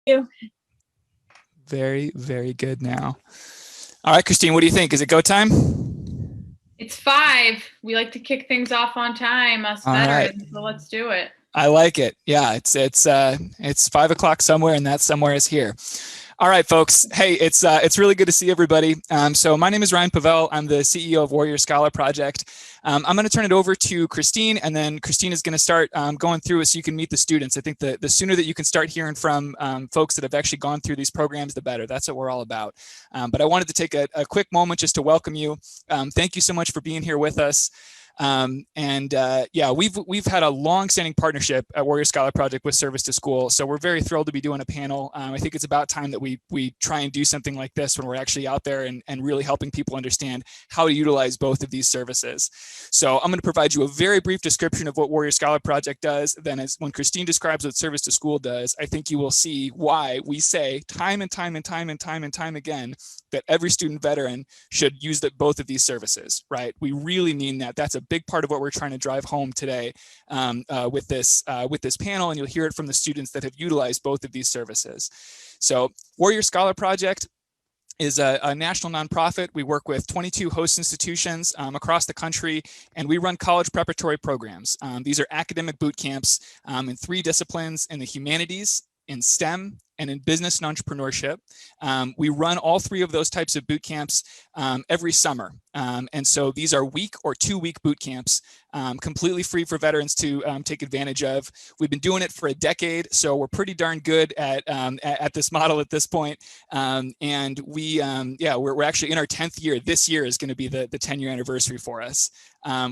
you. Very, very good now. All right, Christine, what do you think? Is it go time? It's 5. We like to kick things off on time, us All veterans, right. so let's do it. I like it. Yeah, it's 5 o'clock somewhere, and that somewhere is here. All right, folks. Hey, it's really good to see everybody. So my name is Ryan Pavel. I'm the CEO of Warrior Scholar Project. I'm going to turn it over to Christine, and then Christine is going to start going through it so you can meet the students. I think the sooner that you can start hearing from folks that have actually gone through these programs, the better. That's what we're all about. But I wanted to take a quick moment just to welcome you. Thank you so much for being here with us. Yeah, we've had a long-standing partnership at Warrior Scholar Project with Service to School, so we're very thrilled to be doing a panel. I think it's about time that we try and do something like this when we're actually out there and really helping people understand how to utilize both of these services. So I'm going to provide you a very brief description of what Warrior Scholar Project does. Then when Christine describes what Service to School does, I think you will see why we say time and time again that every student veteran should use both of these services, right? We really mean that. That's a big part of what we're trying to drive home today with this panel, and you'll hear it from the students that have utilized both of these services. So Warrior Scholar Project is a national nonprofit. We work with 22 host institutions across the country, and we run college preparatory programs. These are academic boot camps in 3 disciplines: in the humanities, in STEM, and in business and entrepreneurship. We run all 3 of those types of boot camps every summer. And so these are week or 2-week boot camps, completely free for veterans to take advantage of. We've been doing it for a decade, so we're pretty darn good at this model at this point. And we're actually in our 10th year. This year is going to be the 10-year anniversary for us.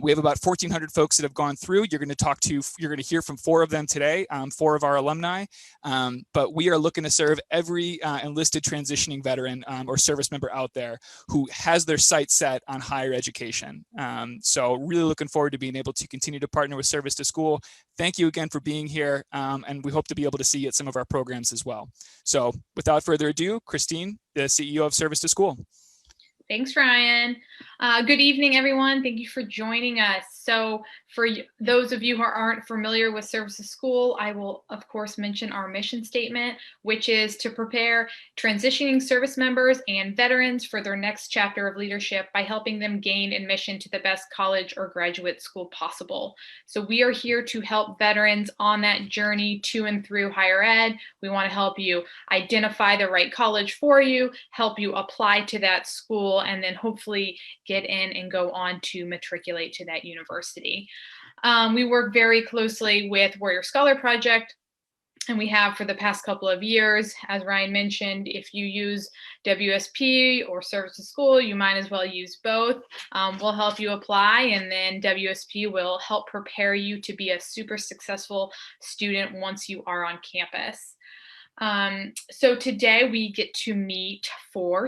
We have about 1,400 folks that have gone through. You're going to hear from 4 of them today, 4 of our alumni. But we are looking to serve every enlisted transitioning veteran or service member out there who has their sights set on higher education. So really looking forward to being able to continue to partner with Service to School. Thank you again for being here, and we hope to be able to see you at some of our programs as well. So without further ado, Christine, the CEO of Service to School. Thanks, Ryan. Good evening, everyone. Thank you for joining us. So for those of you who aren't familiar with Service to School, I will, of course, mention our mission statement, which is to prepare transitioning service members and veterans for their next chapter of leadership by helping them gain admission to the best college or graduate school possible. So we are here to help veterans on that journey to and through higher ed. We want to help you identify the right college for you, help you apply to that school, and then hopefully get in and go on to matriculate to that university. We work very closely with Warrior Scholar Project, and we have for the past couple of years. As Ryan mentioned, if you use WSP or Service to School, you might as well use both. We'll help you apply, and then WSP will help prepare you to be a super successful student once you are on campus. So today we get to meet 4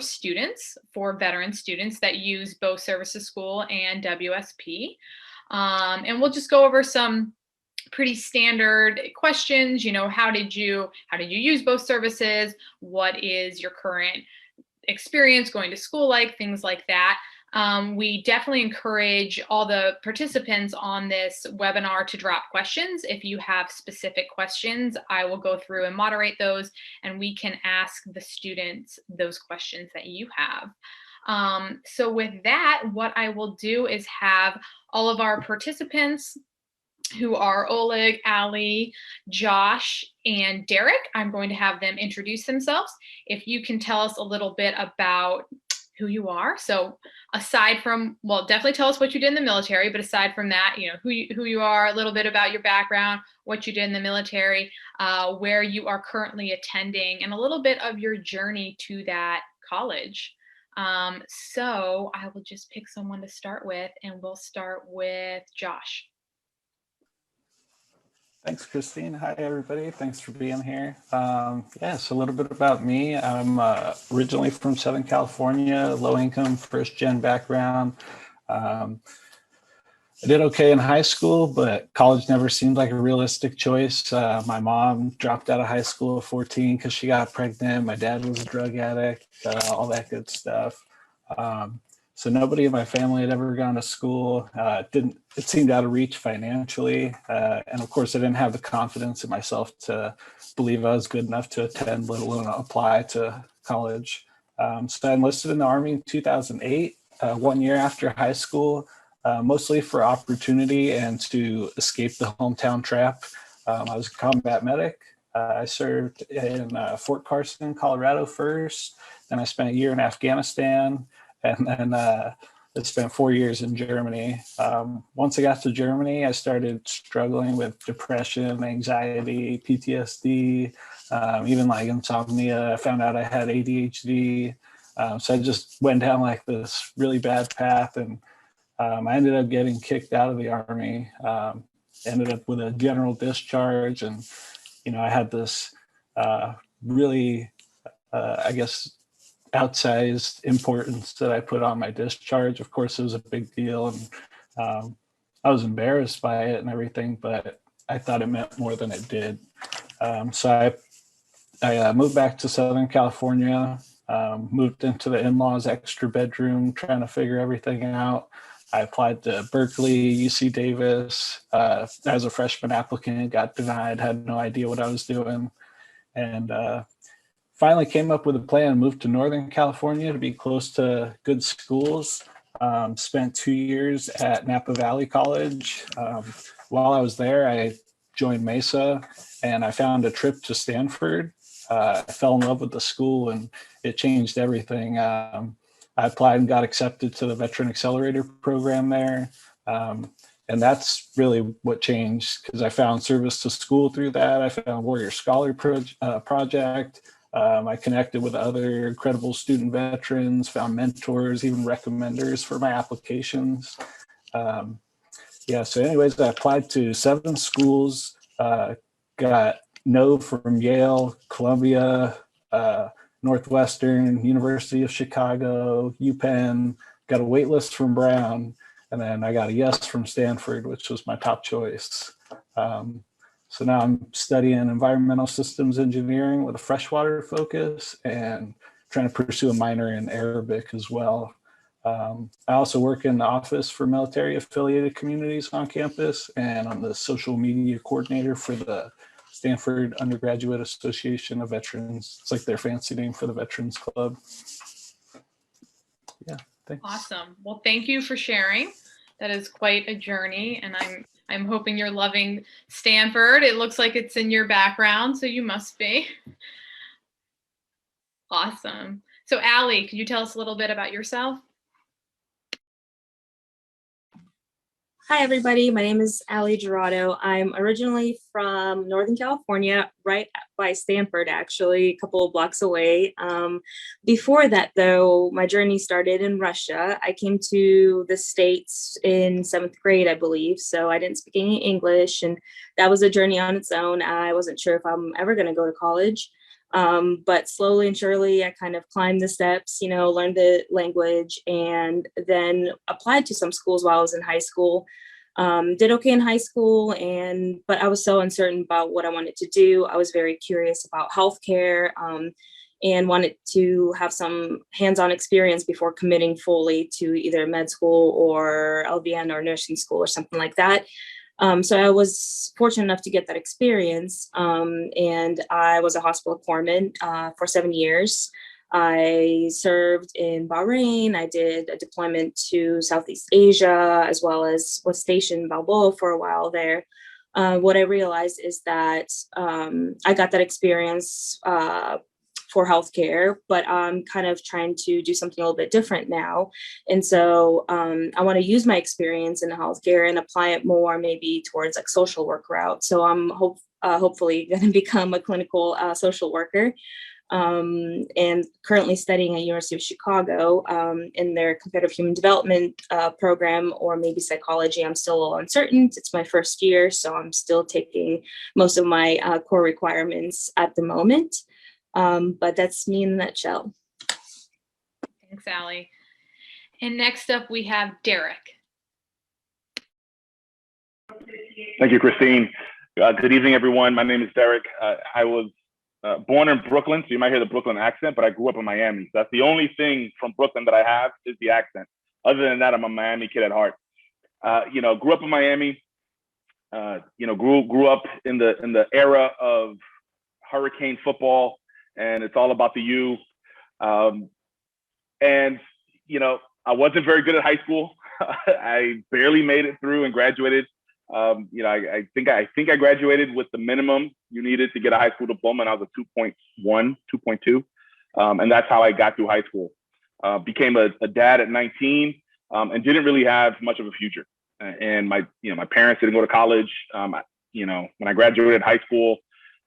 veteran students that use both Service to School and WSP. And we'll just go over some pretty standard questions. How did you use both services? What is your current experience going to school like? Things like that. We definitely encourage all the participants on this webinar to drop questions. If you have specific questions, I will go through and moderate those, and we can ask the students those questions that you have. So with that, what I will do is have all of our participants, who are Oleg, Ali, Josh, and Derek. I'm going to have them introduce themselves. If you can tell us a little bit about who you are. So aside from, well, definitely tell us what you did in the military, but aside from that, who you are, a little bit about your background, what you did in the military, where you are currently attending, and a little bit of your journey to that college. So I will just pick someone to start with, and we'll start with Josh. Thanks, Christine. Hi, everybody. Thanks for being here. So a little bit about me. I'm originally from Southern California, low-income, first-gen background. I did okay in high school, but college never seemed like a realistic choice. My mom dropped out of high school at 14 because she got pregnant. My dad was a drug addict, all that good stuff. So nobody in my family had ever gone to school. It seemed out of reach financially. And of course, I didn't have the confidence in myself to believe I was good enough to attend, let alone apply to college. So I enlisted in the Army in 2008, 1 year after high school, mostly for opportunity and to escape the hometown trap. I was a combat medic. I served in Fort Carson, Colorado first. Then I spent a year in Afghanistan, and then I spent 4 years in Germany. Once I got to Germany, I started struggling with depression, anxiety, PTSD, even like insomnia. I found out I had ADHD. So I just went down like this really bad path, and I ended up getting kicked out of the Army. Ended up with a general discharge, and I had this really, I guess, outsized importance that I put on my discharge. Of course, it was a big deal, and I was embarrassed by it and everything, but I thought it meant more than it did. So I moved back to Southern California, moved into the in-laws extra bedroom, trying to figure everything out. I applied to Berkeley, UC Davis as a freshman applicant, got denied, had no idea what I was doing. And finally came up with a plan, moved to Northern California to be close to good schools. Spent 2 years at Napa Valley College. While I was there, I joined Mesa and I found a trip to Stanford. I fell in love with the school and it changed everything. I applied and got accepted to the Veteran Accelerator program there. And that's really what changed, because I found service to school through that. I found Warrior Scholar Project. I connected with other incredible student veterans, found mentors, even recommenders for my applications. So anyways, I applied to 7 schools, got no from Yale, Columbia, Northwestern, University of Chicago, UPenn, got a wait list from Brown, and then I got a yes from Stanford, which was my top choice. So now I'm studying environmental systems engineering with a freshwater focus and trying to pursue a minor in Arabic as well. I also work in the office for military affiliated communities on campus, and I'm the social media coordinator for the Stanford Undergraduate Association of Veterans. It's like their fancy name for the Veterans Club. Yeah, thanks. Awesome. Well, thank you for sharing. That is quite a journey, and I'm hoping you're loving Stanford. It looks like it's in your background, so you must be. Awesome. So Allie, could you tell us a little bit about yourself? Hi, everybody. My name is Allie Gerardo. I'm originally from Northern California, right by Stanford, actually, a couple of blocks away. Before that, though, my journey started in Russia. I came to the States in 7th grade, I believe, so I didn't speak any English, and that was a journey on its own. I wasn't sure if I'm ever going to go to college. But slowly and surely, I kind of climbed the steps, learned the language, and then applied to some schools while I was in high school. Did okay in high school, but I was so uncertain about what I wanted to do. I was very curious about healthcare, and wanted to have some hands-on experience before committing fully to either med school or LVN or nursing school or something like that. So I was fortunate enough to get that experience, and I was a hospital corpsman for 7 years. I served in Bahrain. I did a deployment to Southeast Asia, as well as was stationed in Balboa for a while there. What I realized is that I got that experience for healthcare, but I'm kind of trying to do something a little bit different now. And so I want to use my experience in healthcare and apply it more maybe towards like social work route. So I'm hopefully going to become a clinical social worker, and currently studying at University of Chicago in their comparative human development program, or maybe psychology. I'm still a little uncertain. It's my first year, so I'm still taking most of my core requirements at the moment. But that's me in a nutshell. Thanks, Allie. And next up, we have Derek. Thank you, Christine. Good evening, everyone. My name is Derek. I was born in Brooklyn, so you might hear the Brooklyn accent, but I grew up in Miami. So that's the only thing from Brooklyn that I have is the accent. other than that, I'm a Miami kid at heart. Grew up in Miami. Grew up in the era of hurricane football, and it's all about the U. And I wasn't very good at high school. I barely made it through and graduated. I think I graduated with the minimum you needed to get a high school diploma, and I was a 2.1, 2.2, and that's how I got through high school. Became a dad at 19, and didn't really have much of a future. And my parents didn't go to college. When I graduated high school,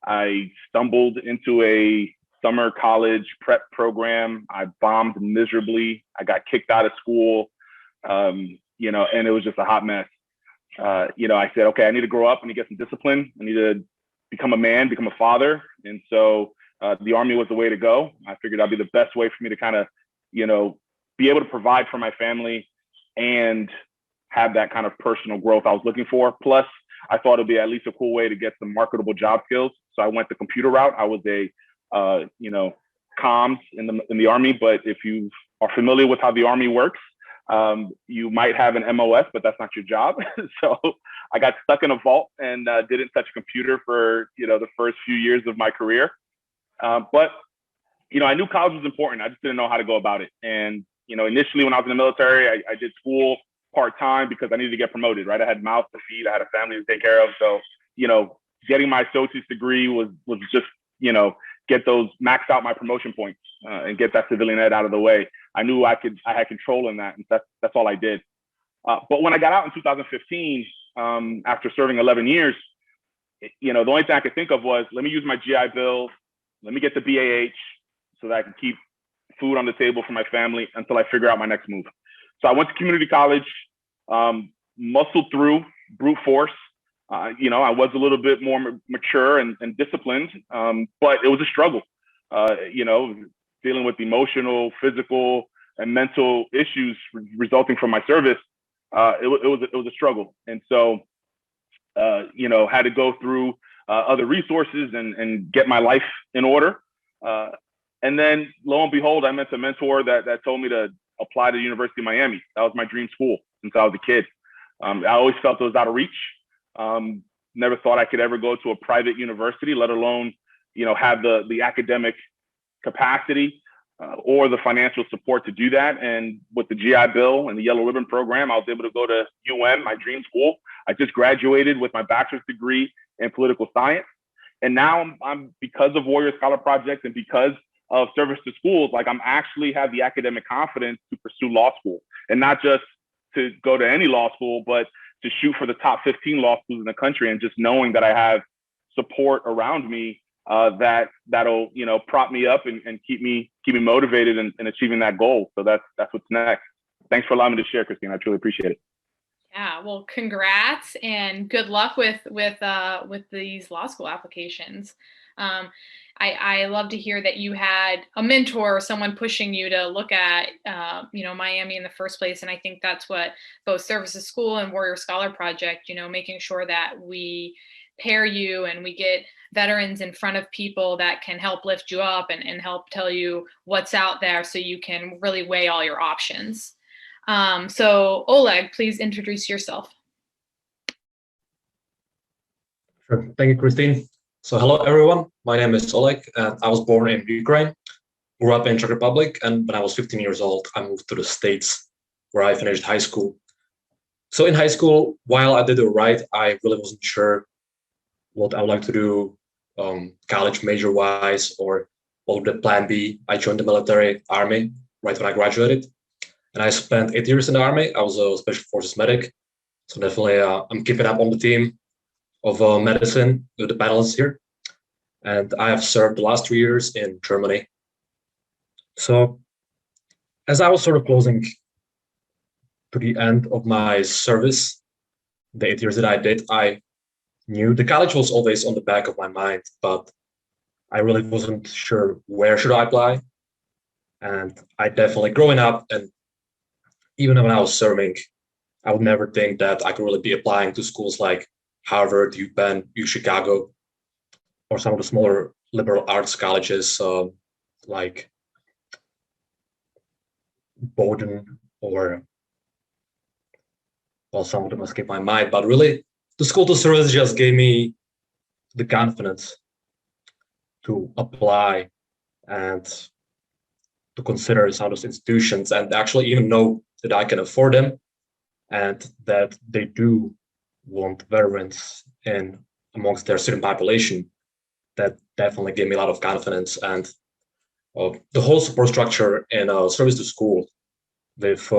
I stumbled into a summer college prep program. I bombed miserably. I got kicked out of school, and it was just a hot mess. I said, okay, I need to grow up. I need to get some discipline. I need to become a man, become a father. And so the Army was the way to go. I figured that'd be the best way for me to kind of, be able to provide for my family and have that kind of personal growth I was looking for. Plus, I thought it'd be at least a cool way to get some marketable job skills. So I went the computer route. I was a, comms in the Army. But if you are familiar with how the Army works, you might have an MOS, but that's not your job. So I got stuck in a vault and didn't touch a computer for, the first few years of my career. But I knew college was important. I just didn't know how to go about it. And, initially when I was in the military, I did school part-time because I needed to get promoted, right? I had mouths to feed. I had a family to take care of. So, getting my associate's degree was just, get those, max out my promotion points and get that civilian ed out of the way. I knew I had control in that. And that's all I did. But when I got out in 2015, after serving 11 years, the only thing I could think of was, let me use my GI Bill. Let me get the BAH so that I can keep food on the table for my family until I figure out my next move. So I went to community college, muscled through, brute force. I was a little bit more mature and disciplined, but it was a struggle. Dealing with emotional, physical, and mental issues resulting from my service. It was a struggle, and so had to go through other resources and get my life in order. And then, lo and behold, I met a mentor that told me to apply to the University of Miami. That was my dream school since I was a kid. I always felt it was out of reach. Never thought I could ever go to a private university, let alone, have the academic capacity or the financial support to do that. And with the GI Bill and the Yellow Ribbon program, I was able to go to UM, my dream school. I just graduated with my bachelor's degree in political science. And now I'm because of Warrior Scholar Project and because of service to schools, I'm actually have the academic confidence to pursue law school, and not just to go to any law school, but to shoot for the top 15 law schools in the country. And just knowing that I have support around me that'll prop me up and keep me motivated in achieving that goal. So that's what's next. Thanks for allowing me to share, Christine. I truly appreciate it. Yeah, well, congrats and good luck with these law school applications. I love to hear that you had a mentor or someone pushing you to look at, Miami in the first place. And I think that's what both Services School and Warrior Scholar Project, making sure that we pair you and we get veterans in front of people that can help lift you up and help tell you what's out there so you can really weigh all your options. So Oleg, please introduce yourself. Sure. Thank you, Christine. So hello, everyone. My name is Oleg, and I was born in Ukraine, grew up in Czech Republic, and when I was 15 years old, I moved to the States, where I finished high school. So in high school, while I did it right, I really wasn't sure what I would like to do college major-wise, or what would the plan be. I joined the military Army right when I graduated, and I spent 8 years in the Army. I was a Special Forces medic, so definitely I'm keeping up on the team of medicine with the panelists here. And I have served the last 3 years in Germany. So as I was sort of closing to the end of my service, the 8 years that I did, I knew the college was always on the back of my mind, but I really wasn't sure where should I apply. And I definitely, growing up, and even when I was serving, I would never think that I could really be applying to schools like Harvard, UPenn, UChicago, or some of the smaller liberal arts colleges like Bowdoin or well, some of them escape my mind, but really the school to service just gave me the confidence to apply and to consider some of those institutions and actually even know that I can afford them and that they do want veterans in amongst their student population. That definitely gave me a lot of confidence. And the whole support structure in service to school with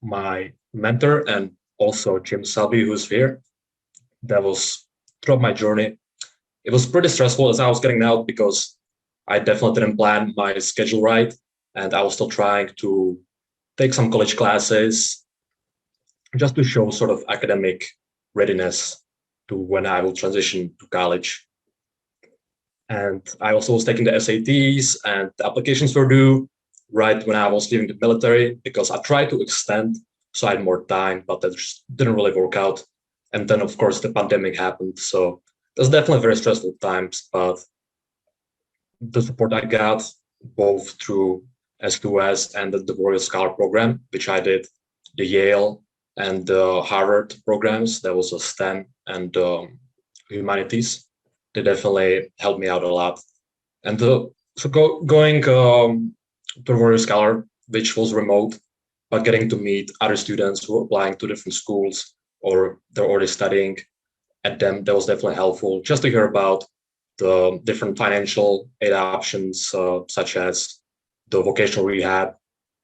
my mentor and also Jim Selby, who's here, that was throughout my journey. It was pretty stressful as I was getting out because I definitely didn't plan my schedule right. And I was still trying to take some college classes just to show sort of academic readiness to when I will transition to college. And I also was taking the SATs, and the applications were due right when I was leaving the military because I tried to extend so I had more time, but that just didn't really work out. And then, of course, the pandemic happened. So it was definitely very stressful times, but the support I got both through S2S and the Warrior Scholar program, which I did, the Yale and the Harvard programs, that was a STEM and humanities. They definitely helped me out a lot. And going to Warrior Scholar, which was remote, but getting to meet other students who are applying to different schools or they're already studying at them, that was definitely helpful just to hear about the different financial aid options, such as the vocational rehab,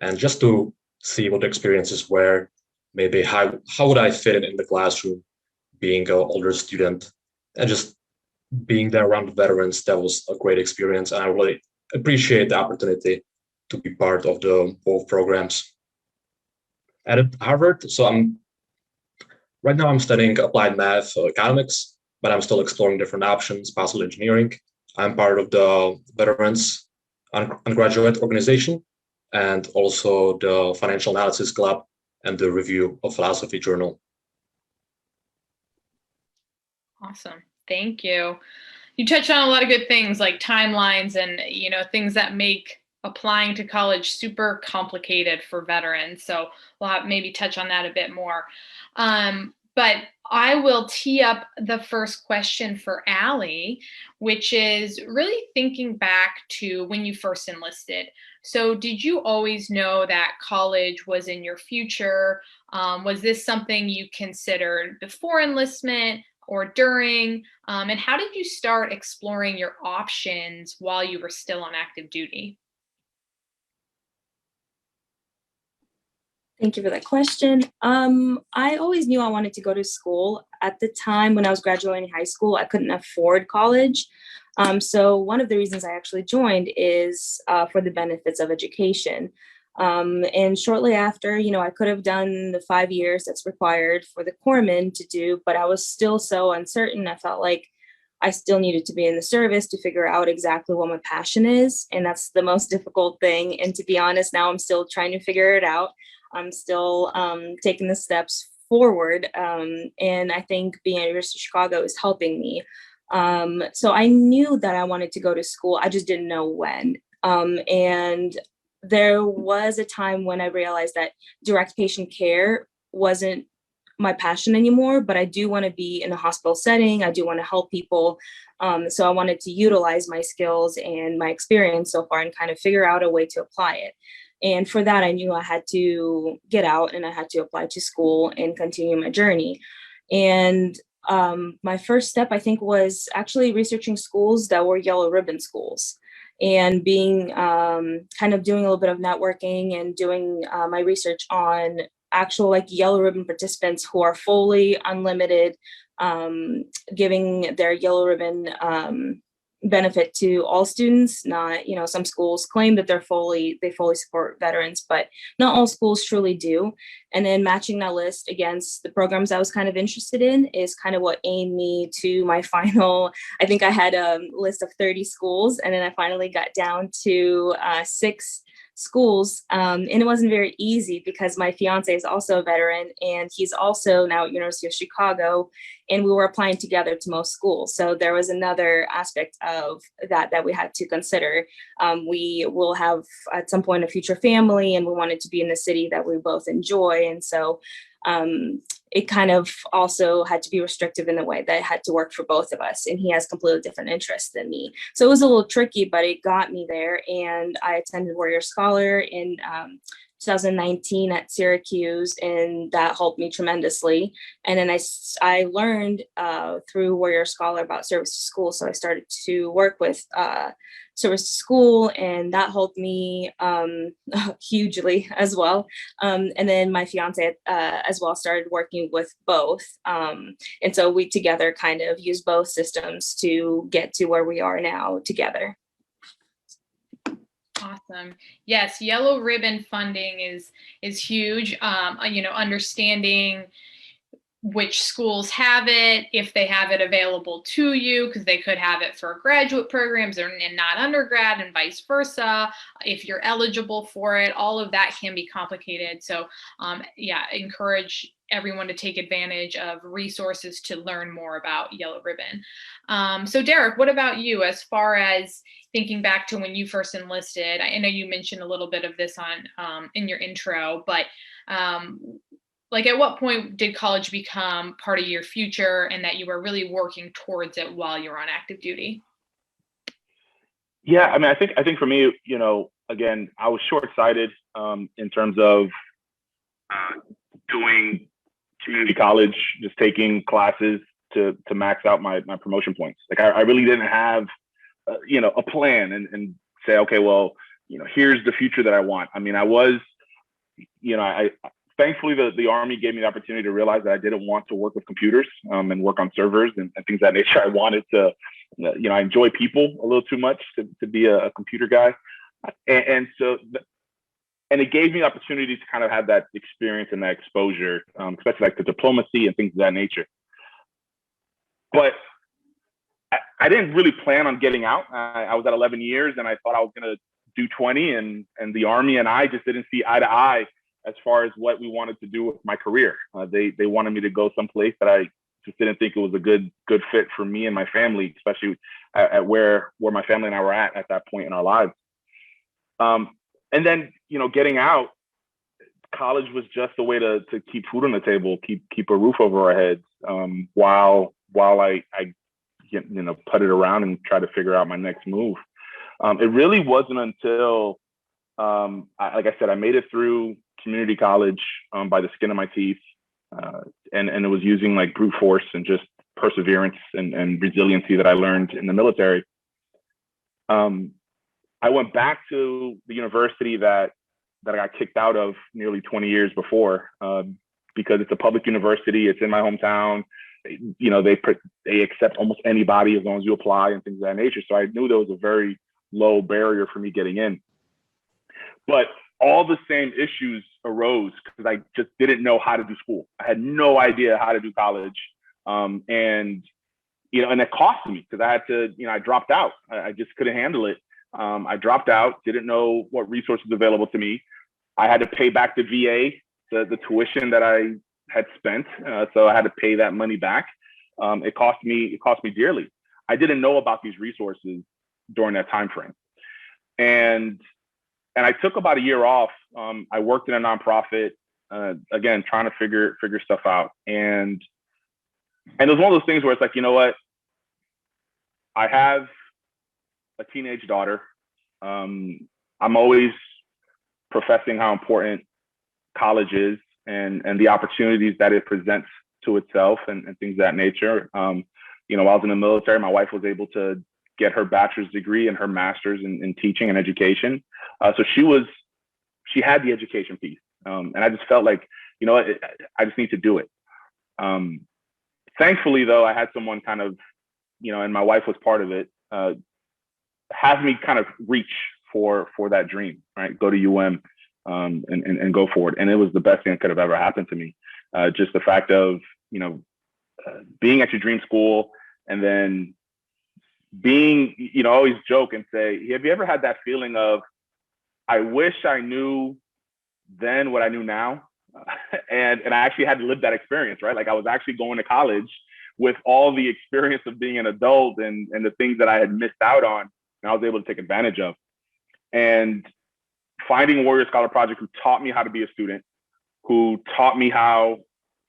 and just to see what the experiences were. Maybe how would I fit in the classroom, being an older student, and just being there around the veterans. That was a great experience, and I really appreciate the opportunity to be part of the both programs. At Harvard, so right now I'm studying applied math, economics, but I'm still exploring different options, possible engineering. I'm part of the Veterans Undergraduate Organization and also the Financial Analysis Club and the Review of Philosophy Journal. Awesome. Thank you. You touched on a lot of good things like timelines and, things that make applying to college super complicated for veterans. So we'll maybe touch on that a bit more. But I will tee up the first question for Allie, which is really thinking back to when you first enlisted. So did you always know that college was in your future? Was this something you considered before enlistment or during? And how did you start exploring your options while you were still on active duty? Thank you for that question. I always knew I wanted to go to school. At the time when I was graduating high school, I couldn't afford college. So one of the reasons I actually joined is for the benefits of education. And shortly after, I could have done the 5 years that's required for the corpsman to do, but I was still so uncertain. I felt like I still needed to be in the service to figure out exactly what my passion is. And that's the most difficult thing. And to be honest, now I'm still trying to figure it out. I'm still taking the steps forward. And I think being at University of Chicago is helping me. So I knew that I wanted to go to school. I just didn't know when. And there was a time when I realized that direct patient care wasn't my passion anymore, but I do want to be in a hospital setting. I do want to help people. So I wanted to utilize my skills and my experience so far and kind of figure out a way to apply it. And for that, I knew I had to get out and I had to apply to school and continue my journey. And my first step, I think, was actually researching schools that were yellow ribbon schools and being kind of doing a little bit of networking and doing my research on actual yellow ribbon participants who are fully unlimited, giving their yellow ribbon benefit to all students. Not, some schools claim that they fully support veterans, but not all schools truly do. And then matching that list against the programs I was kind of interested in is kind of what aimed me to my final. I think I had a list of 30 schools, and then I finally got down to 6 schools. And it wasn't very easy because my fiance is also a veteran and he's also now at University of Chicago, and we were applying together to most schools. So there was another aspect of that we had to consider. We will have at some point a future family, and we wanted to be in the city that we both enjoy. And so it kind of also had to be restrictive in the way that it had to work for both of us. And he has completely different interests than me. So it was a little tricky, but it got me there. And I attended Warrior Scholar in 2019 at Syracuse, and that helped me tremendously. And then I learned through Warrior Scholar about service to school. So I started to work with service to school, and that helped me hugely as well. And then my fiance as well started working with both. And so we together kind of use both systems to get to where we are now together. Awesome. Yes, yellow ribbon funding is huge. Understanding which schools have it, if they have it available to you, because they could have it for graduate programs and not undergrad, and vice versa. If you're eligible for it, all of that can be complicated. So encourage everyone to take advantage of resources to learn more about Yellow Ribbon. So Derek, what about you as far as thinking back to when you first enlisted? I know you mentioned a little bit of this in your intro, but at what point did college become part of your future and that you were really working towards it while you're on active duty? Yeah, I mean, I think for me, again, I was short-sighted in terms of doing community college, just taking classes to max out my promotion points. Like I really didn't have, a plan and say, okay, well, here's the future that I want. I mean, I was, thankfully, the Army gave me the opportunity to realize that I didn't want to work with computers and work on servers and things of that nature. I wanted to, I enjoy people a little too much to be a computer guy. And it gave me the opportunity to kind of have that experience and that exposure, especially like the diplomacy and things of that nature. But I didn't really plan on getting out. I was at 11 years and I thought I was going to do 20, and the Army and I just didn't see eye to eye as far as what we wanted to do with my career. They wanted me to go someplace that I just didn't think it was a good fit for me and my family, especially at where my family and I were at that point in our lives. And then, getting out, college was just a way to keep food on the table, keep a roof over our heads, while I putted around and try to figure out my next move. It really wasn't until, like I said, I made it through community college by the skin of my teeth, and it was using like brute force and just perseverance and resiliency that I learned in the military. I went back to the university that I got kicked out of nearly 20 years before, because it's a public university. It's in my hometown. They accept almost anybody as long as you apply and things of that nature. So I knew there was a very low barrier for me getting in. But all the same issues arose because I just didn't know how to do school. I had no idea how to do college. And it cost me because I had to, I dropped out. I just couldn't handle it. I dropped out, didn't know what resources available to me. I had to pay back the VA, the tuition that I had spent. So I had to pay that money back. It cost me dearly. I didn't know about these resources during that time frame. And I took about a year off. I worked in a nonprofit, again, trying to figure stuff out. And it was one of those things where it's like, you know what? I have a teenage daughter. I'm always professing how important college is and the opportunities that it presents to itself and things of that nature. While I was in the military, my wife was able to get her bachelor's degree and her master's in teaching and education. So she had the education piece. And I just felt like, I just need to do it. Thankfully, though, I had someone kind of, and my wife was part of it, have me kind of reach for that dream, right? Go to UM and go forward. And it was the best thing that could have ever happened to me. Just the fact of, being at your dream school and then being, I always joke and say, have you ever had that feeling of, I wish I knew then what I knew now? And I actually had to live that experience, right? Like I was actually going to college with all the experience of being an adult and the things that I had missed out on, and I was able to take advantage of. And finding Warrior Scholar Project, who taught me how to be a student, who taught me how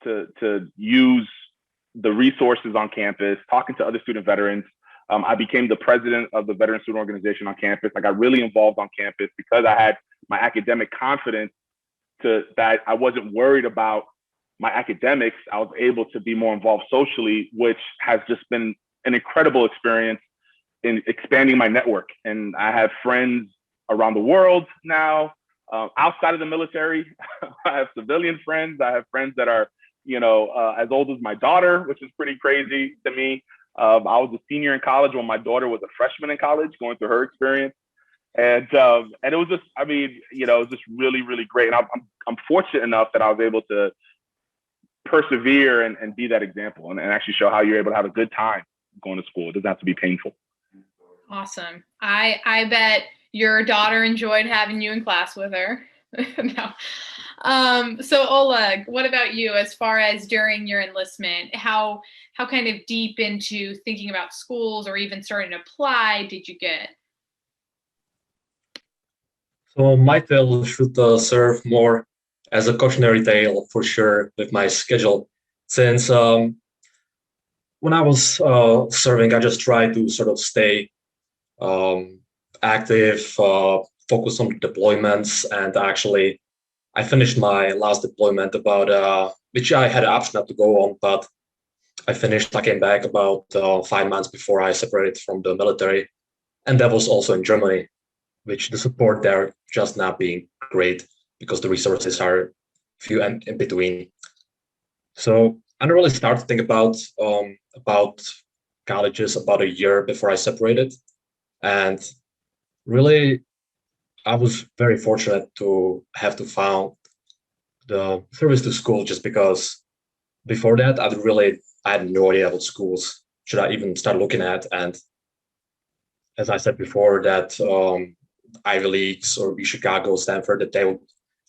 to use the resources on campus, talking to other student veterans. I became the president of the Veteran Student Organization on campus. I got really involved on campus because I had my academic confidence that I wasn't worried about my academics. I was able to be more involved socially, which has just been an incredible experience in expanding my network. And I have friends around the world now, outside of the military. I have civilian friends. I have friends that are, as old as my daughter, which is pretty crazy to me. I was a senior in college when my daughter was a freshman in college, going through her experience. And it was just, it was just really, really great. And I'm fortunate enough that I was able to persevere and be that example and actually show how you're able to have a good time going to school. It doesn't have to be painful. Awesome. I bet your daughter enjoyed having you in class with her. No. So Oleg, what about you as far as during your enlistment? How kind of deep into thinking about schools or even starting to apply did you get? So my tale should serve more as a cautionary tale for sure with my schedule, since when I was serving, I just tried to sort of stay active, focus on deployments, and actually I finished my last deployment which I had an option not to go on, but I came back about 5 months before I separated from the military. And that was also in Germany, which the support there just not being great because the resources are few and in between. So I really started to think about colleges about a year before I separated. And really, I was very fortunate to have to found the service to school, just because before that, I had no idea what schools should I even start looking at. And as I said before, that Ivy Leagues or Chicago, Stanford, that they would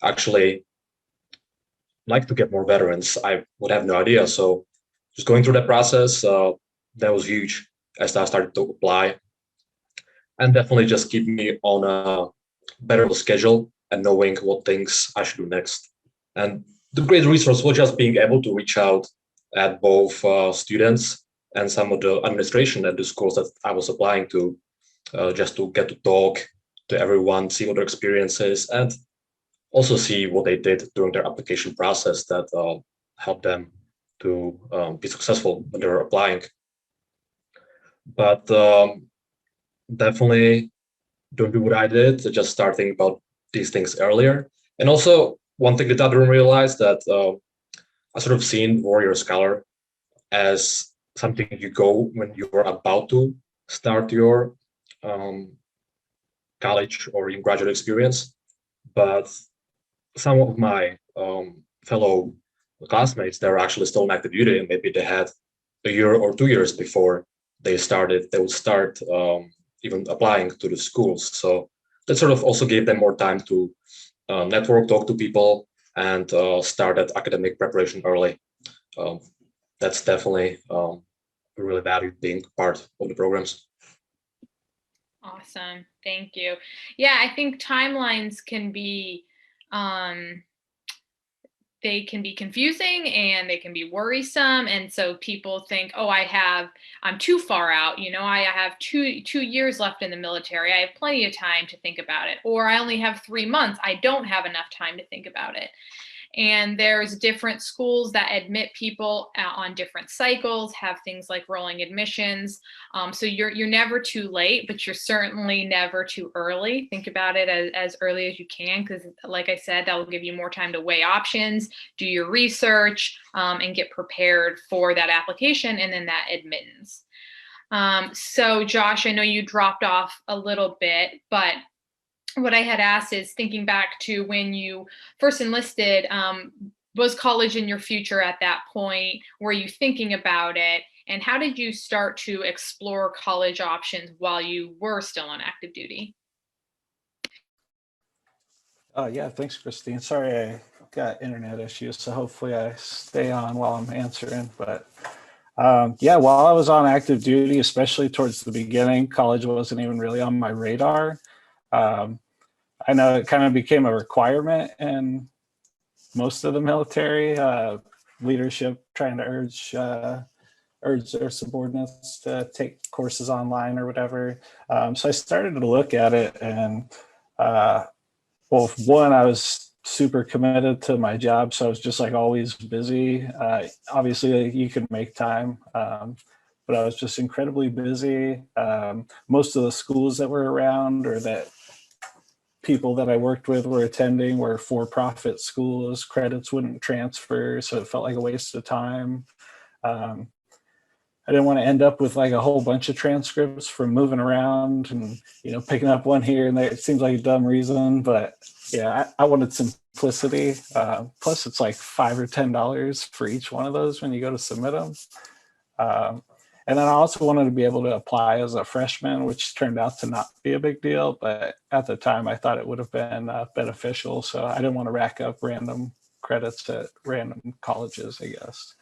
actually like to get more veterans, I would have no idea. So just going through that process, that was huge as I started to apply, and definitely just keep me on a better schedule and knowing what things I should do next. And the great resource was just being able to reach out at both students and some of the administration at the schools that I was applying to, just to get to talk to everyone, see what their experience is, and also see what they did during their application process that helped them to be successful when they were applying. But definitely don't do what I did, to just start thinking about these things earlier. And also, one thing that I didn't realize, that I sort of seen Warrior Scholar as something you go when you're about to start your college or even graduate experience. But some of my fellow classmates, they're actually still in active duty, and maybe they had a year or 2 years before they would start even applying to the schools. So that sort of also gave them more time to network, talk to people, and start that academic preparation early. That's definitely really valued being part of the programs. Awesome. Thank you. Yeah, I think timelines can be they can be confusing and they can be worrisome. And so people think, oh, I'm too far out. I have two years left in the military. I have plenty of time to think about it. Or I only have 3 months. I don't have enough time to think about it. And there's different schools that admit people on different cycles, have things like rolling admissions. So you're never too late, but you're certainly never too early. Think about it as early as you can, because like I said, that will give you more time to weigh options, do your research, and get prepared for that application and then that admittance. So Josh, I know you dropped off a little bit, but what I had asked is, thinking back to when you first enlisted, was college in your future at that point? Were you thinking about it? And how did you start to explore college options while you were still on active duty? Yeah, thanks, Christine. Sorry, I got internet issues, so hopefully I stay on while I'm answering. But yeah, while I was on active duty, especially towards the beginning, college wasn't even really on my radar. I know it kind of became a requirement in most of the military leadership trying to urge their subordinates to take courses online or whatever. So I started to look at it, and well, one, I was super committed to my job, so I was just like always busy. Obviously, you could make time, but I was just incredibly busy. Most of the schools that were around, or that people that I worked with were attending, were for-profit schools. Credits wouldn't transfer, so it felt like a waste of time. I didn't want to end up with like a whole bunch of transcripts from moving around and, picking up one here and there. It seems like a dumb reason, but yeah, I wanted simplicity. Plus it's like $5 or $10 for each one of those when you go to submit them. And then I also wanted to be able to apply as a freshman, which turned out to not be a big deal. But at the time I thought it would have been beneficial. So I didn't want to rack up random credits at random colleges, I guess.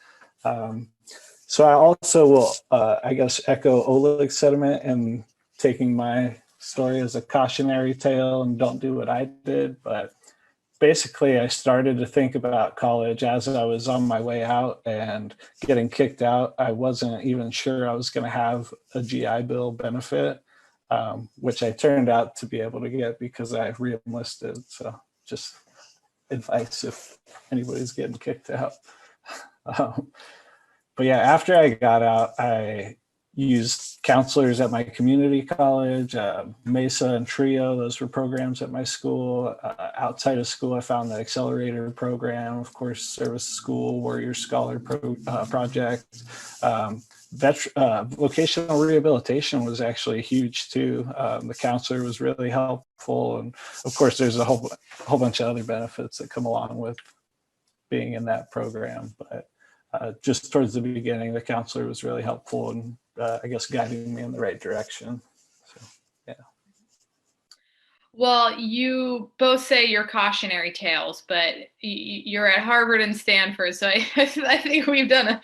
So I also will, I guess, echo Oleg's sentiment and taking my story as a cautionary tale and don't do what I did. But basically, I started to think about college as I was on my way out and getting kicked out. I wasn't even sure I was going to have a GI Bill benefit, which I turned out to be able to get because I re-enlisted. So just advice if anybody's getting kicked out. But yeah, after I got out, I used counselors at my community college, Mesa and Trio. Those were programs at my school. Outside of school, I found the Accelerator program, of course, Service School, Warrior Scholar Project. Vocational rehabilitation was actually huge too. The counselor was really helpful. And of course, there's a whole bunch of other benefits that come along with being in that program. But just towards the beginning, the counselor was really helpful and I guess guiding me in the right direction. So, yeah. Well, you both say you're cautionary tales, but you're at Harvard and Stanford, so I think you've done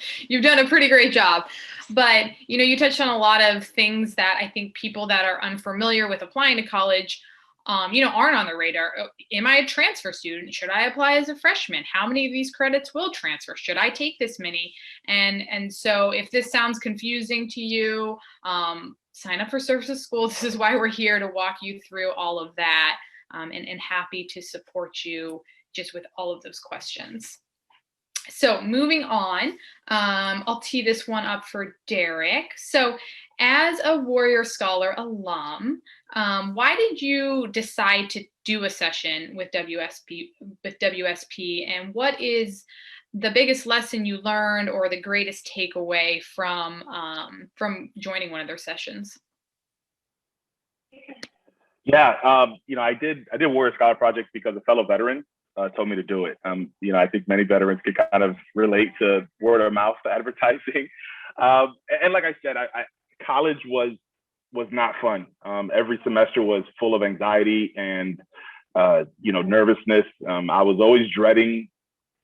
a pretty great job. But you touched on a lot of things that I think people that are unfamiliar with applying to college aren't on the radar. Am I a transfer student? Should I apply as a freshman? How many of these credits will transfer? Should I take this many? And so if this sounds confusing to you, sign up for Services School. This is why we're here, to walk you through all of that, and happy to support you just with all of those questions. So moving on, I'll tee this one up for Derek. So as a Warrior Scholar alum, why did you decide to do a session with WSP, and what is the biggest lesson you learned or the greatest takeaway from joining one of their sessions? Yeah, I did Warrior Scholar Project because a fellow veteran told me to do it. I think many veterans could kind of relate to word of mouth advertising. And like I said, college was not fun. Every semester was full of anxiety and nervousness. I was always dreading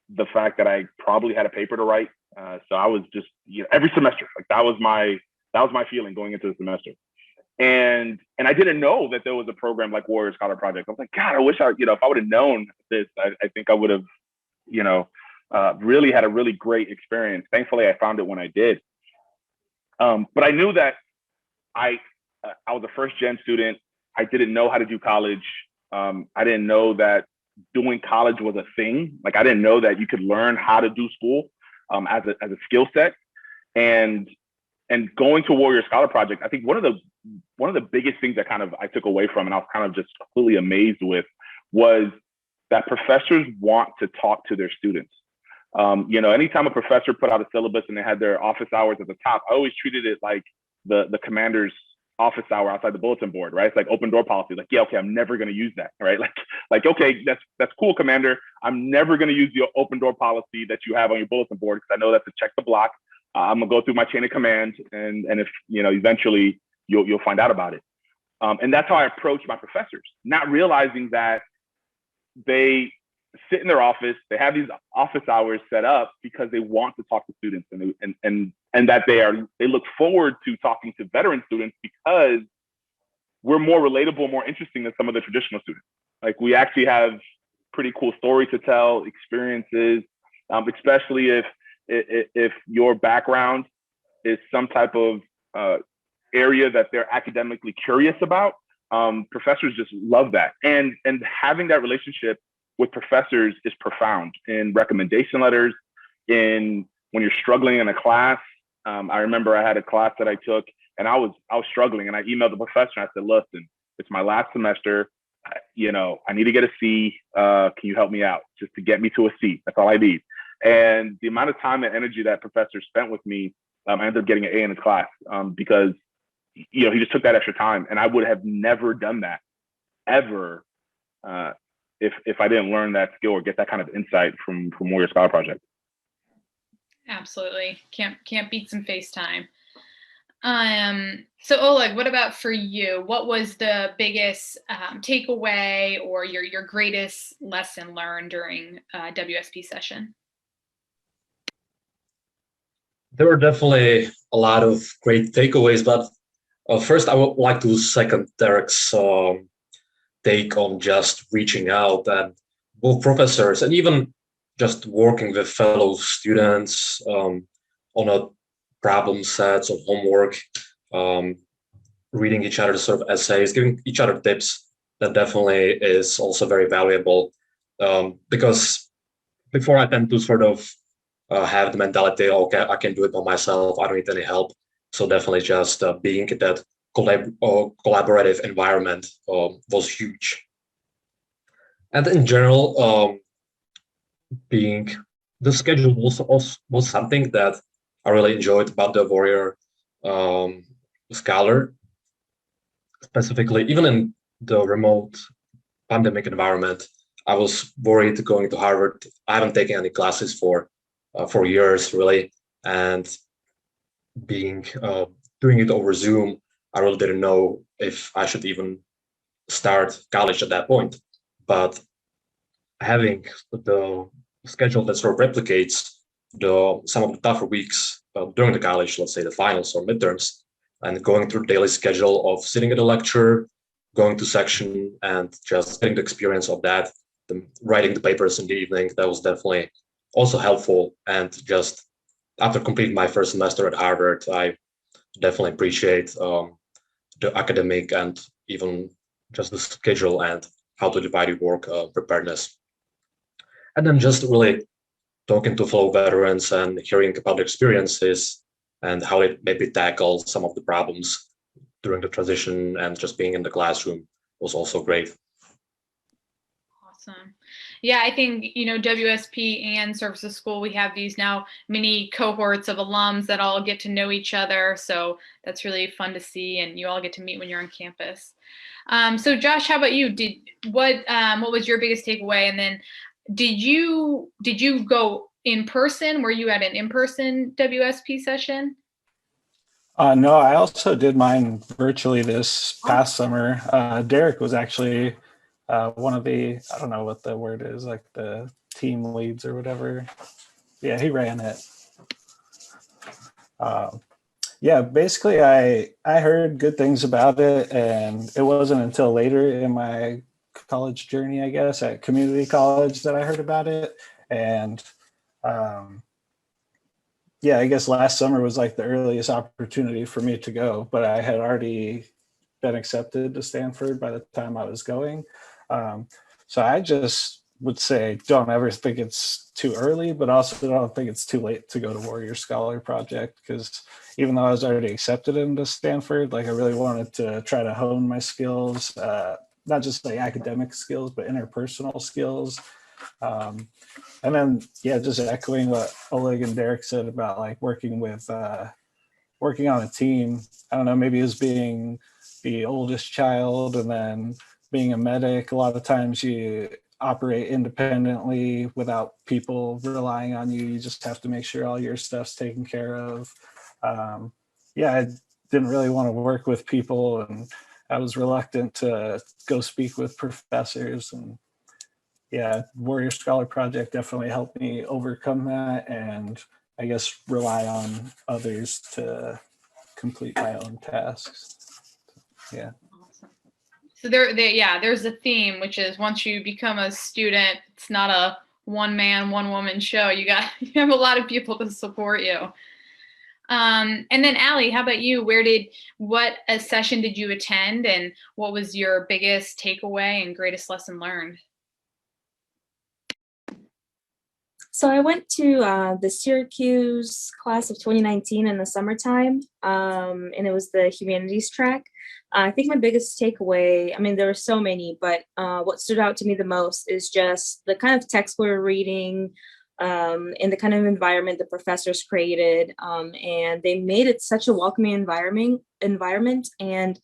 the fact that I probably had a paper to write. So I was just every semester, like that was my feeling going into the semester. And I didn't know that there was a program like Warrior Scholar Project. I was like, God, I wish if I would have known this, I think I would have, really had a really great experience. Thankfully, I found it when I did. But I knew that I was a first gen student. I didn't know how to do college. I didn't know that doing college was a thing. Like I didn't know that you could learn how to do school as a skill set. And going to Warrior Scholar Project, I think one of the biggest things that kind of I took away from, and I was kind of just completely amazed with, was that professors want to talk to their students. Anytime a professor put out a syllabus and they had their office hours at the top, I always treated it like the commander's office hour outside the bulletin board, right? It's like open door policy. Like, yeah, okay, I'm never going to use that, right? Like, okay, that's cool, Commander. I'm never going to use the open door policy that you have on your bulletin board because I know that's to check the block. I'm gonna go through my chain of command, and if eventually you'll find out about it. And that's how I approach my professors, not realizing that they sit in their office, they have these office hours set up because they want to talk to students, and that they look forward to talking to veteran students because we're more relatable, more interesting than some of the traditional students. Like we actually have pretty cool stories to tell, experiences, especially if If your background is some type of area that they're academically curious about, professors just love that. And having that relationship with professors is profound in recommendation letters, in when you're struggling in a class. I remember I had a class that I took and I was struggling, and I emailed the professor and I said, listen, it's my last semester. I need to get a C. Can you help me out just to get me to a C? That's all I need. And the amount of time and energy that professor spent with me, I ended up getting an A in his class because he just took that extra time, and I would have never done that ever if I didn't learn that skill or get that kind of insight from Warrior Scholar Project. Absolutely, can't beat some FaceTime. So Oleg, what about for you? What was the biggest takeaway or your greatest lesson learned during WSP session? There were definitely a lot of great takeaways, but first I would like to second Derek's take on just reaching out, and both professors and even just working with fellow students on a problem sets of homework, reading each other's sort of essays, giving each other tips. That definitely is also very valuable, because before I tend to sort of have the mentality, okay, I can do it by myself, I don't need any help. So definitely just being in that collaborative environment was huge. And in general, being the schedule was something that I really enjoyed about the Warrior Scholar, specifically, even in the remote pandemic environment. I was worried going to Harvard. I haven't taken any classes for years, really, and being doing it over Zoom, I really didn't know if I should even start college at that point. But having the schedule that sort of replicates some of the tougher weeks during the college, let's say the finals or midterms, and going through the daily schedule of sitting at a lecture, going to section, and just getting the experience of that, writing the papers in the evening, that was definitely also helpful. And just after completing my first semester at Harvard, I definitely appreciate the academic and even just the schedule and how to divide your work preparedness. And then just really talking to fellow veterans and hearing about their experiences and how they maybe tackle some of the problems during the transition, and just being in the classroom was also great. Awesome. Yeah, I think, WSP and Services School, we have these now mini cohorts of alums that all get to know each other. So that's really fun to see, and you all get to meet when you're on campus. So Josh, how about you? What was your biggest takeaway? And then did you go in person? Were you at an in-person WSP session? No, I also did mine virtually this past summer. Derek was actually one of the, I don't know what the word is, like the team leads or whatever. Yeah, he ran it. Yeah, basically I heard good things about it, and it wasn't until later in my college journey, I guess, at community college that I heard about it. And yeah, I guess last summer was like the earliest opportunity for me to go, but I had already been accepted to Stanford by the time I was going. So I just would say don't ever think it's too early, but also don't think it's too late to go to Warrior Scholar Project, because even though I was already accepted into Stanford, like I really wanted to try to hone my skills, not just like academic skills, but interpersonal skills. And then, yeah, just echoing what Oleg and Derek said about like working on a team. I don't know, maybe as being the oldest child and then being a medic, a lot of times you operate independently without people relying on you. You just have to make sure all your stuff's taken care of. Yeah, I didn't really want to work with people, and I was reluctant to go speak with professors. And yeah, Warrior Scholar Project definitely helped me overcome that, and I guess rely on others to complete my own tasks. Yeah. Awesome. So there's a theme, which is once you become a student, it's not a one man, one woman show. You have a lot of people to support you. And then Allie, how about you? What a session did you attend, and what was your biggest takeaway and greatest lesson learned? So I went to the Syracuse class of 2019 in the summertime, and it was the humanities track. I think my biggest takeaway, I mean, there were so many, but what stood out to me the most is just the kind of text we were reading, and the kind of environment the professors created, and they made it such a welcoming environment. And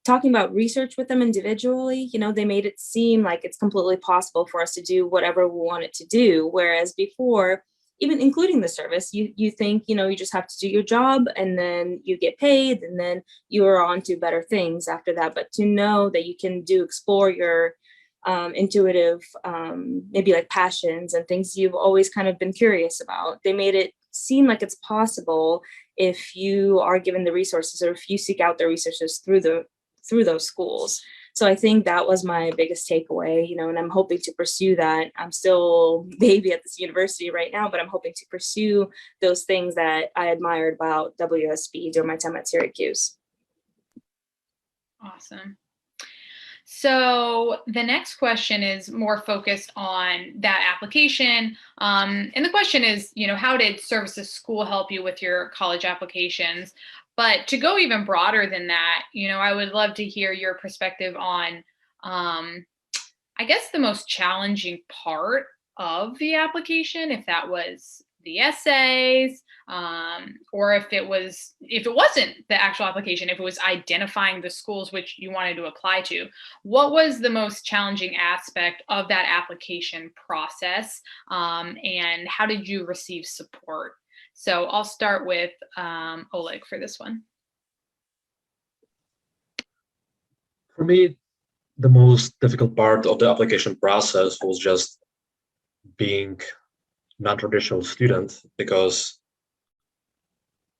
talking about research with them individually, they made it seem like it's completely possible for us to do whatever we wanted to do. Whereas before, even including the service, you think, you just have to do your job and then you get paid and then you are on to better things after that. But to know that you can explore your intuitive, maybe like passions and things you've always kind of been curious about, they made it seem like it's possible if you are given the resources or if you seek out the resources through those schools. So I think that was my biggest takeaway, and I'm hoping to pursue that. I'm still baby at this university right now, but I'm hoping to pursue those things that I admired about WSB during my time at Syracuse. Awesome. So the next question is more focused on that application. And the question is, how did Services School help you with your college applications? But to go even broader than that, I would love to hear your perspective on, I guess, the most challenging part of the application, if that was the essays, or if it wasn't the actual application, if it was identifying the schools which you wanted to apply to. What was the most challenging aspect of that application process, and how did you receive support? So I'll start with Oleg for this one. For me, the most difficult part of the application process was just being non-traditional student, because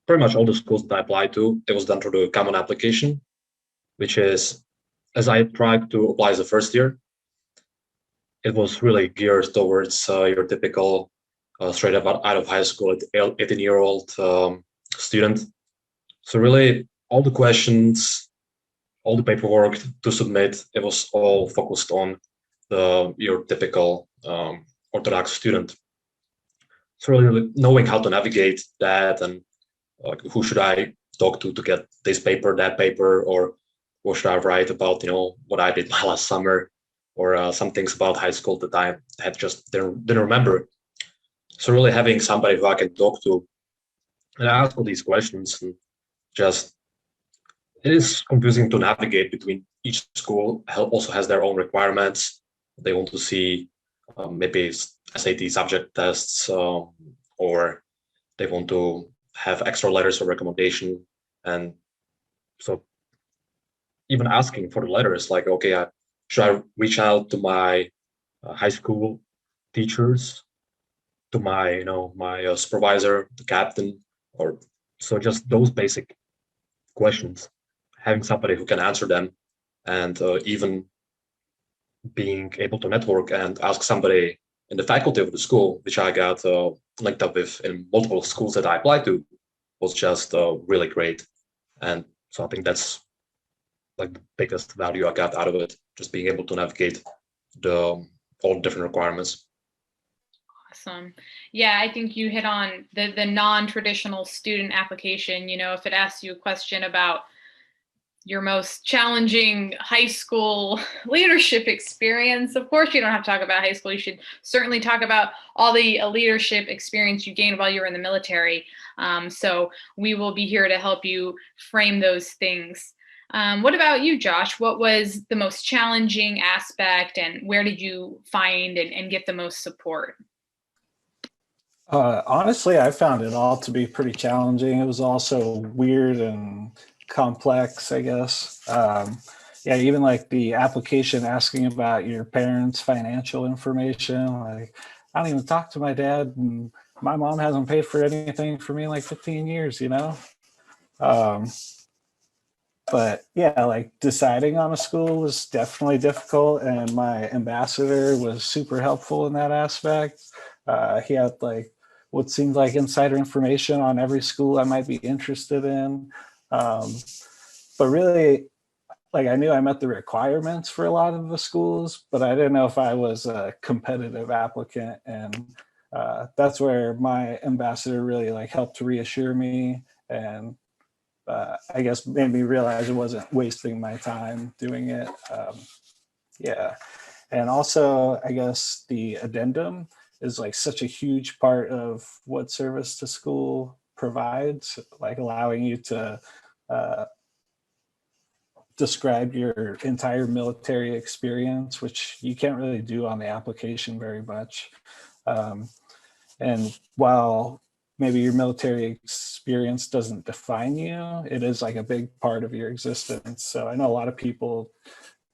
pretty much all the schools that I applied to, it was done through the common application, which is, as I tried to apply as a first year, it was really geared towards your typical straight up out of high school 18-year-old student. So really all the questions, all the paperwork to submit, it was all focused on your typical Orthodox student. So really knowing how to navigate that, and who should I talk to get this paper, that paper, or what should I write about, what I did my last summer, or some things about high school that I had just didn't remember. So really having somebody who I can talk to and ask all these questions, and just, it is confusing to navigate between each school. Also has their own requirements. They want to see maybe SAT subject tests, or they want to have extra letters of recommendation. And so even asking for the letters, like, okay, should I reach out to my high school teachers, to my, my supervisor, the captain, or so just those basic questions, having somebody who can answer them, and even being able to network and ask somebody in the faculty of the school, which I got linked up with in multiple schools that I applied to, was just really great. And so I think that's like the biggest value I got out of it, just being able to navigate all the different requirements. Awesome. Yeah, I think you hit on the non-traditional student application. If it asks you a question about your most challenging high school leadership experience, of course you don't have to talk about high school. You should certainly talk about all the leadership experience you gained while you were in the military. So we will be here to help you frame those things. What about you, Josh? What was the most challenging aspect, and where did you find and get the most support? Honestly, I found it all to be pretty challenging. It was also weird and complex, I guess. Yeah, even like the application asking about your parents' financial information. Like, I don't even talk to my dad, and my mom hasn't paid for anything for me in like 15 years, But yeah, like deciding on a school was definitely difficult, and my ambassador was super helpful in that aspect. He had like what seemed like insider information on every school I might be interested in. But really, like I knew I met the requirements for a lot of the schools, but I didn't know if I was a competitive applicant. And that's where my ambassador really like helped to reassure me, and I guess made me realize it wasn't wasting my time doing it. Yeah. And also, I guess the addendum is like such a huge part of what service to school provides, like allowing you to describe your entire military experience, which you can't really do on the application very much. And while maybe your military experience doesn't define you, it is like a big part of your existence. So I know a lot of people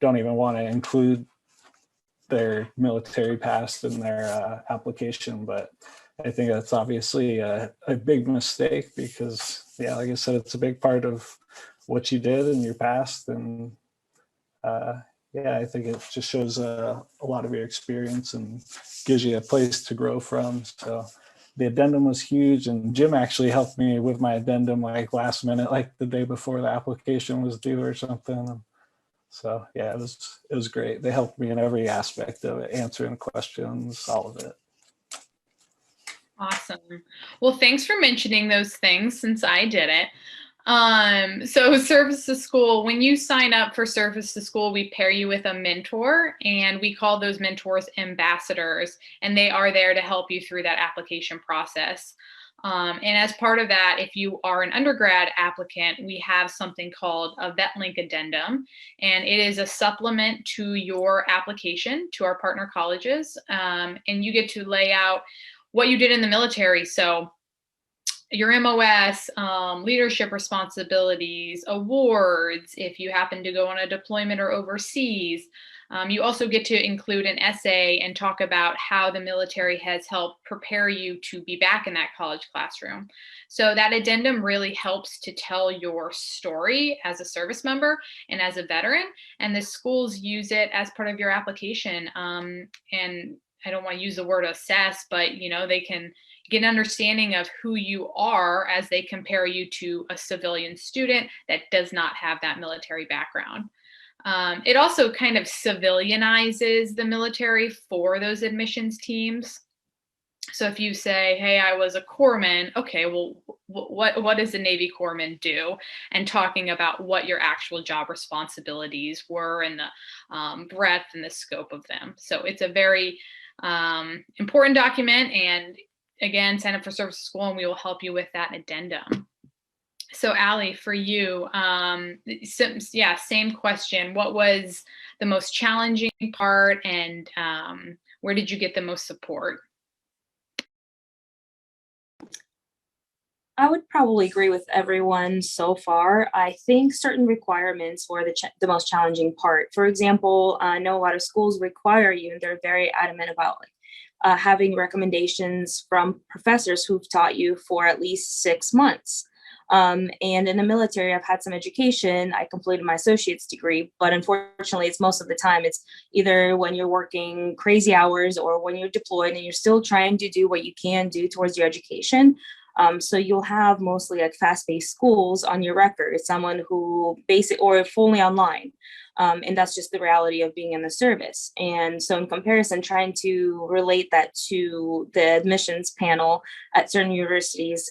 don't even want to include their military past in their application, but I think that's obviously a big mistake because, yeah, like I said, it's a big part of what you did in your past. And yeah, I think it just shows a lot of your experience and gives you a place to grow from. So the addendum was huge, and Jim actually helped me with my addendum like last minute, like the day before the application was due or something. So yeah, it was great. They helped me in every aspect of it, answering questions, all of it. Awesome. Well, thanks for mentioning those things since I did it. So service to school, when you sign up for service to school, we pair you with a mentor, and we call those mentors ambassadors, and they are there to help you through that application process. And as part of that, if you are an undergrad applicant, we have something called a VetLink addendum, and it is a supplement to your application to our partner colleges, and you get to lay out what you did in the military. So your MOS, leadership responsibilities, awards, if you happen to go on a deployment or overseas. You also get to include an essay and talk about how the military has helped prepare you to be back in that college classroom. So that addendum really helps to tell your story as a service member and as a veteran, and the schools use it as part of your application. And I don't want to use the word assess, but they can get an understanding of who you are as they compare you to a civilian student that does not have that military background. It also kind of civilianizes the military for those admissions teams. So if you say, hey, I was a corpsman, okay, well, what does a Navy corpsman do? And talking about what your actual job responsibilities were and the breadth and the scope of them. So it's a very important document. And again, sign up for service to school and we will help you with that addendum. So Allie, for you, same question. What was the most challenging part, and where did you get the most support? I would probably agree with everyone so far. I think certain requirements were the most challenging part. For example, I know a lot of schools require you, and they're very adamant about having recommendations from professors who've taught you for at least 6 months. And in the military, I've had some education. I completed my associate's degree, but unfortunately, it's most of the time, it's either when you're working crazy hours or when you're deployed and you're still trying to do what you can do towards your education. So you'll have mostly like fast-paced schools on your record, someone who or fully online. And that's just the reality of being in the service. And so in comparison, trying to relate that to the admissions panel at certain universities,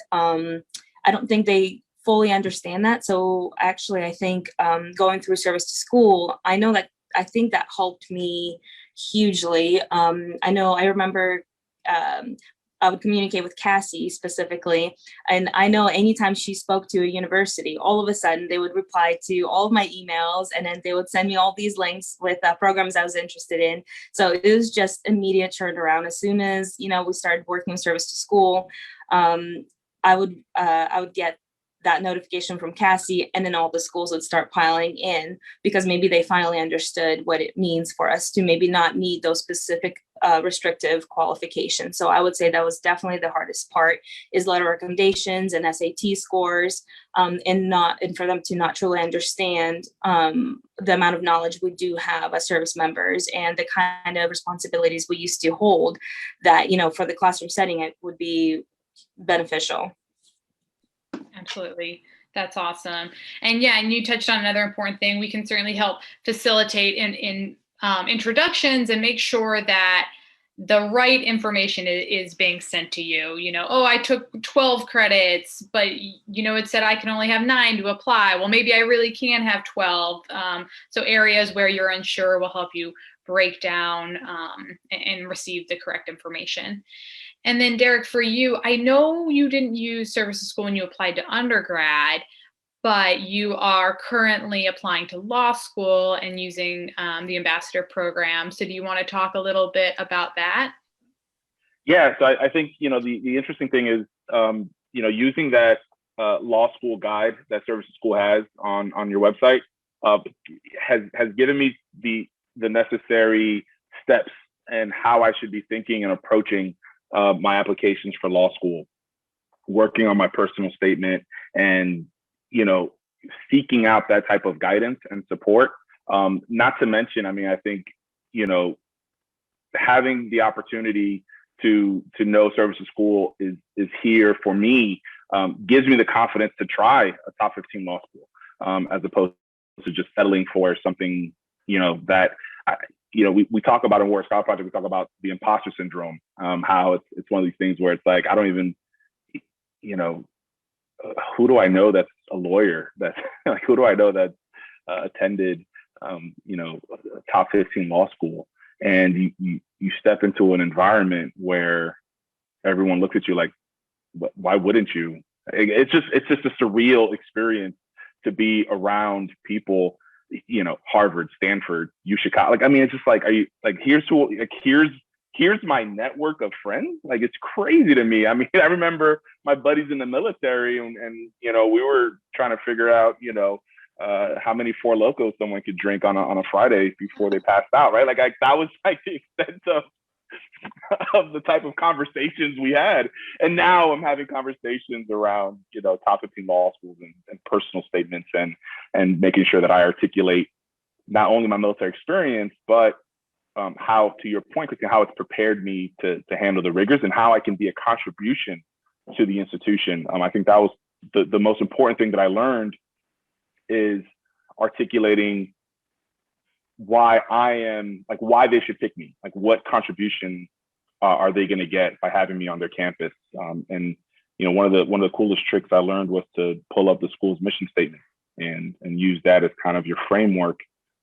I don't think they fully understand that. So actually, I think going through service to school, I think that helped me hugely. I remember I would communicate with Cassie specifically. And I know anytime she spoke to a university, all of a sudden they would reply to all of my emails, and then they would send me all these links with programs I was interested in. So it was just immediate turnaround. As soon as, we started working service to school, I would get that notification from Cassie, and then all the schools would start piling in because maybe they finally understood what it means for us to maybe not need those specific restrictive qualifications. So I would say that was definitely the hardest part, is letter recommendations and SAT scores, and for them to not truly understand the amount of knowledge we do have as service members and the kind of responsibilities we used to hold that, for the classroom setting, it would be beneficial. Absolutely. That's awesome. And yeah, and you touched on another important thing. We can certainly help facilitate in introductions and make sure that the right information is being sent to you. Oh, I took 12 credits, but it said I can only have 9 to apply. Well, maybe I really can have 12. So areas where you're unsure will help you break down and receive the correct information. And then Derek, for you, I know you didn't use services school when you applied to undergrad, but you are currently applying to law school and using the ambassador program. So do you want to talk a little bit about that? Yeah, so I think, the interesting thing is, using that law school guide that services school has on your website has given me the necessary steps and how I should be thinking and approaching my applications for law school, working on my personal statement, and seeking out that type of guidance and support. Not to mention, I think having the opportunity to know services school is here for me, gives me the confidence to try a top 15 law school, as opposed to just settling for something that we talk about in Warrior Scholar Project. We talk about the imposter syndrome, how it's one of these things where it's like, I don't even, who do I know that's a lawyer? That's like, who do I know that attended, a top 15 law school? And you step into an environment where everyone looks at you like, why wouldn't you? It's just a surreal experience to be around people, Harvard, Stanford, Chicago. It's just like, are you like, here's my network of friends. Like, it's crazy to me. I remember my buddies in the military and we were trying to figure out, how many Four Locos someone could drink on a Friday before they passed out, right? Like, that was like the extent of the type of conversations we had. And now I'm having conversations around, top 15 law schools and personal statements and making sure that I articulate not only my military experience, but how, to your point, Christine, how it's prepared me to handle the rigors and how I can be a contribution to the institution. I think that was the most important thing that I learned, is articulating why why they should pick me, like what contribution are they going to get by having me on their campus. And one of the coolest tricks I learned was to pull up the school's mission statement and use that as kind of your framework,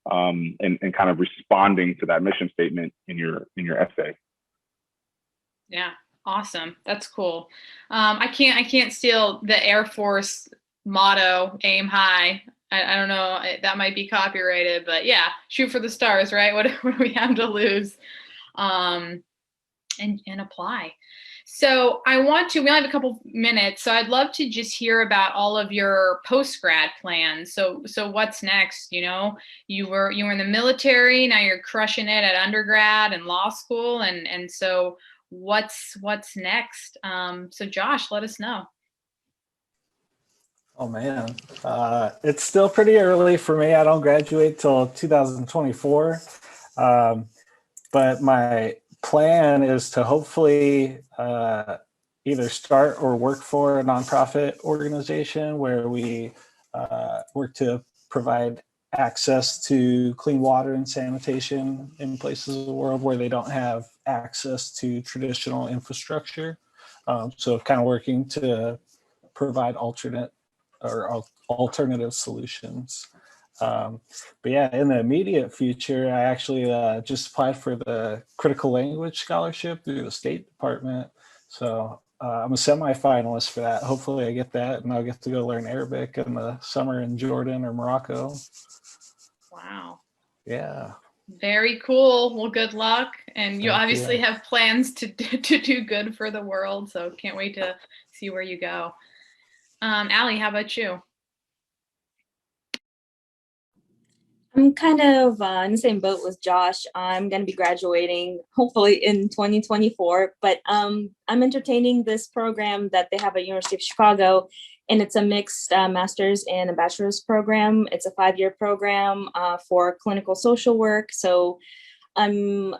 and kind of responding to that mission statement in your essay. Yeah, awesome. That's cool. I can't steal the Air Force motto, aim high. I don't know, that might be copyrighted, but yeah, shoot for the stars, right? What do we have to lose? And apply. So we only have a couple minutes, so I'd love to just hear about all of your post-grad plans. So what's next? You were in the military, now you're crushing it at undergrad and law school, and so what's next? So Josh, let us know. Oh man, it's still pretty early for me. I don't graduate till 2024, but my plan is to hopefully either start or work for a nonprofit organization where we work to provide access to clean water and sanitation in places of the world where they don't have access to traditional infrastructure. So kind of working to provide alternative solutions. But yeah, in the immediate future, I actually just applied for the critical language scholarship through the State Department. So I'm a semi-finalist for that. Hopefully I get that and I'll get to go learn Arabic in the summer in Jordan or Morocco. Wow. Yeah. Very cool. Well, good luck. And you obviously have plans to do good for the world. So can't wait to see where you go. Allie, how about you? I'm kind of in the same boat with Josh. I'm going to be graduating hopefully in 2024, but I'm entertaining this program that they have at University of Chicago, and it's a mixed master's and a bachelor's program. It's a 5-year program for clinical social work. So I'm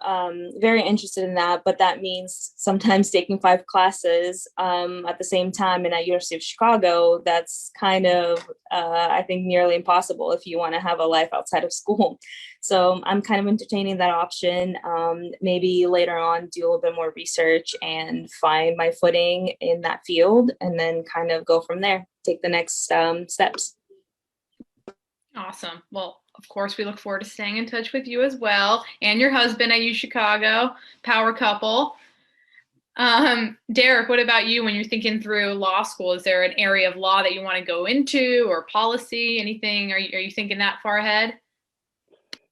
very interested in that, but that means sometimes taking 5 classes at the same time. And at University of Chicago, that's kind of, I think, nearly impossible if you want to have a life outside of school. So I'm kind of entertaining that option. Maybe later on, do a little bit more research and find my footing in that field, and then kind of go from there, take the next steps. Awesome. Well, of course, we look forward to staying in touch with you as well, and your husband at U Chicago, power couple. Derek, what about you when you're thinking through law school? Is there an area of law that you want to go into, or policy, anything? Are you thinking that far ahead?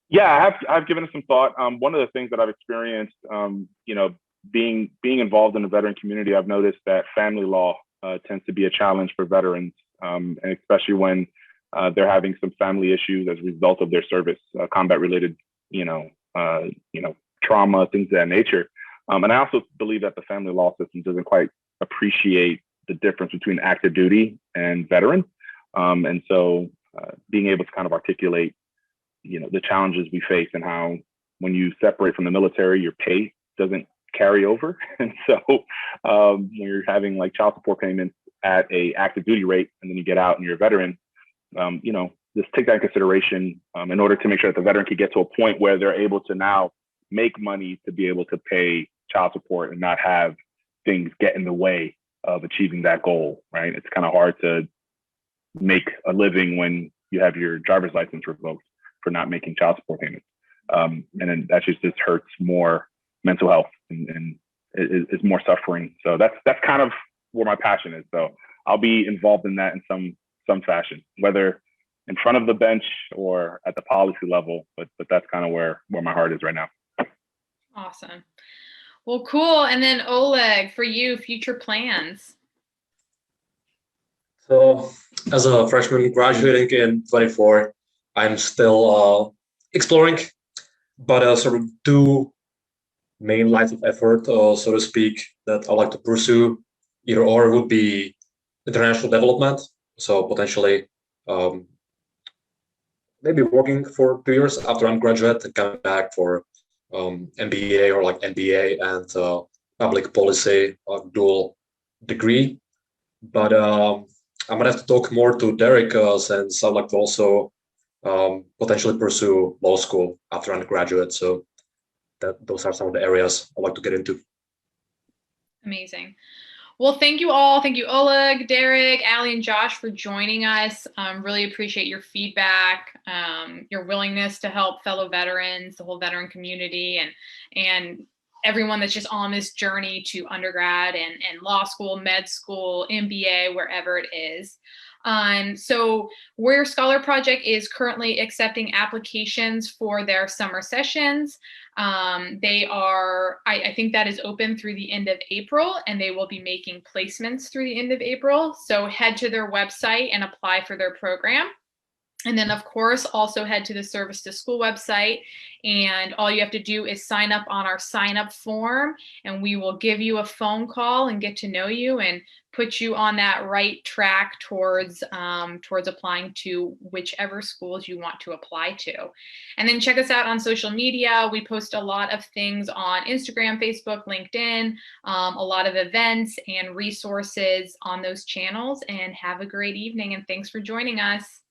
Yeah, I've given it some thought. One of the things that I've experienced, being involved in the veteran community, I've noticed that family law tends to be a challenge for veterans, and especially when they're having some family issues as a result of their service, combat-related, trauma, things of that nature. And I also believe that the family law system doesn't quite appreciate the difference between active duty and veteran. And so being able to kind of articulate, the challenges we face, and how when you separate from the military, your pay doesn't carry over. And so when you're having like child support payments at a active duty rate, and then you get out and you're a veteran, just take that in consideration in order to make sure that the veteran can get to a point where they're able to now make money to be able to pay child support and not have things get in the way of achieving that goal, right? It's kind of hard to make a living when you have your driver's license revoked for not making child support payments. And then that just hurts more mental health and is more suffering. So that's kind of where my passion is. So I'll be involved in that in some fashion, whether in front of the bench or at the policy level, but that's kind of where my heart is right now. Awesome. Well, cool. And then Oleg, for you, future plans. So as a freshman graduating in 24, I'm still exploring, but sort of 2 main lines of effort, so to speak, that I like to pursue. Either or would be international development. So potentially maybe working for 2 years after I'm graduate and coming back for MBA or like MBA and public policy dual degree. But I'm gonna have to talk more to Derek since I'd like to also potentially pursue law school after undergraduate. So those are some of the areas I'd like to get into. Amazing. Well, thank you all. Thank you, Oleg, Derek, Allie, and Josh for joining us. Really appreciate your feedback, your willingness to help fellow veterans, the whole veteran community, and everyone that's just on this journey to undergrad and law school, med school, MBA, wherever it is. So Warrior Scholar Project is currently accepting applications for their summer sessions. They are, I think that is open through the end of April, and they will be making placements through the end of April. So head to their website and apply for their program. And then, of course, also head to the Service to School website, and all you have to do is sign up on our sign up form, and we will give you a phone call and get to know you and put you on that right track towards applying to whichever schools you want to apply to. And then check us out on social media. We post a lot of things on Instagram, Facebook, LinkedIn, a lot of events and resources on those channels. And have a great evening, and thanks for joining us.